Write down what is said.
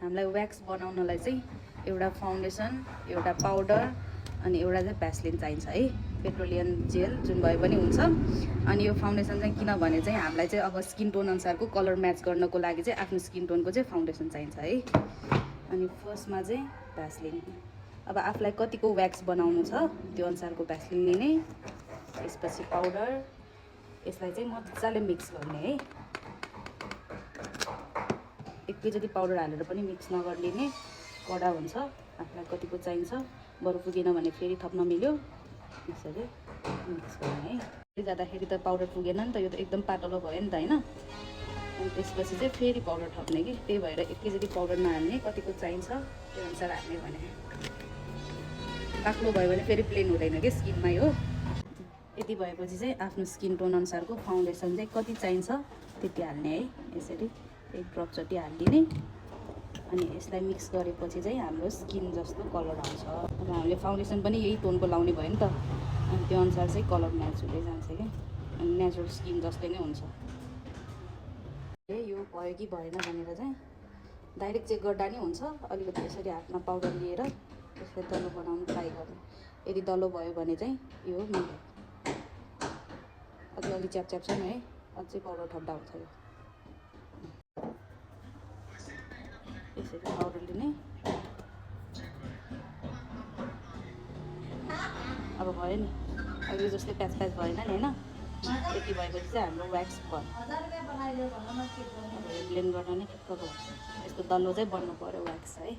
हामीलाई व्याक्स बनाउनलाई चाहिँ एउटा फाउन्डेसन, एउटा पाउडर अनि एउटा चाहिँ भ्यासलिन चाहिन्छ है, पेट्रोलियम जेल जुन भए पनि हुन्छ। अनि यो फाउन्डेसन चाहिँ किनभने चाहिँ हामीलाई चाहिँ अब स्किन टोन अनुसारको कलर म्याच गर्नको लागि चाहिँ आफ्नो स्किन टोनको चाहिँ फाउन्डेसन चाहिन्छ है। अनि फर्स्टमा चाहिँ भ्यासलिन, अब आफूलाई कतिको व्याक्स बनाउनु छ त्यो अनुसारको भ्यासलिन लिने। त्यसपछि पाउडर, यसलाई चाहिँ मजाले मिक्स गर्ने है। एकैचोटि पाउडर हालेर पनि मिक्स नगरिदिने, कडा हुन्छ। आफूलाई कतिको चाहिन्छ, बरु पुगेन भने फेरि थप्न मिल्यो, यसरी मिक्स गर्ने है। फेरि जाँदाखेरि त पाउडर पुगेन नि त, यो त एकदम पातलो भयो नि त होइन। अनि त्यसपछि चाहिँ फेरि पाउडर थप्ने कि, त्यही भएर एकैचोटि पाउडर नहाल्ने, कतिको चाहिन्छ त्यो अनुसार हाल्ने भने। बाक्लो भयो भने फेरि प्लेन हुँदैन कि स्किनमा हो। यति भएपछि चाहिँ आफ्नो स्किन टोन अनुसारको फाउन्डेसन चाहिँ कति चाहिन्छ त्यति हाल्ने है। यसरी एक ड्रप जति हालिदिने। अनि यसलाई मिक्स गरेपछि चाहिँ हाम्रो स्किन जस्तो कलर आउँछ। अब हामीले फाउन्डेसन पनि यही टोनको लाउने भयो नि त, अनि त्यो अनुसार चाहिँ कलर म्याच हुँदै जान्छ कि, अनि नेचुरल स्किन जस्तै नै हुन्छ। यो भयो कि भएन भनेर चाहिँ डाइरेक्ट चेक गर्दा नि हुन्छ। अलिकति यसरी हातमा पाउडर लिएर यसलाई दलो बनाउनु ट्राई गर्नु। यदि दलो भयो भने चाहिँ यो मिल्यो। अलि च्याप छ नि है, अझै पाउडर थप्दा हुन्छ यो। यसरी पाउडर लिने। अब भयो नि, अहिले जस्तै प्याच प्याच भएन नि होइन। यति भएपछि चाहिँ हाम्रो व्याक्स भयो। ब्लेन्ड गर्न नै ठिक्क भयो। यस्तो दल्लो चाहिँ बन्नु पऱ्यो व्याक्स है।